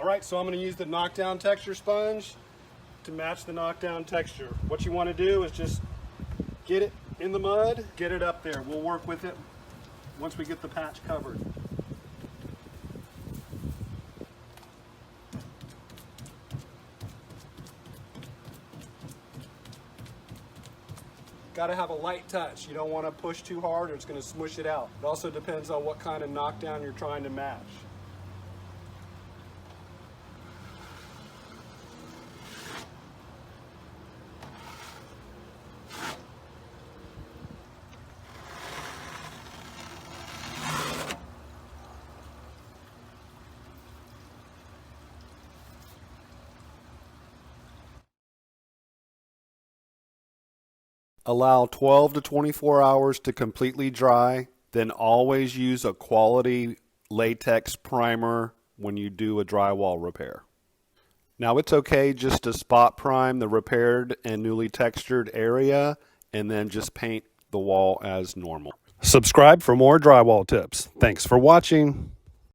All right, so I'm going to use the Knockdown Texture Sponge to match the knockdown texture. What you want to do is just get it in the mud, get it up there. We'll work with it once we get the patch covered. Got to have a light touch. You don't want to push too hard or it's going to smush it out. It also depends on what kind of knockdown you're trying to match. Allow 12 to 24 hours to completely dry, then always use a quality latex primer when you do a drywall repair. Now it's okay just to spot prime the repaired and newly textured area and then just paint the wall as normal. Subscribe for more drywall tips. Thanks for watching.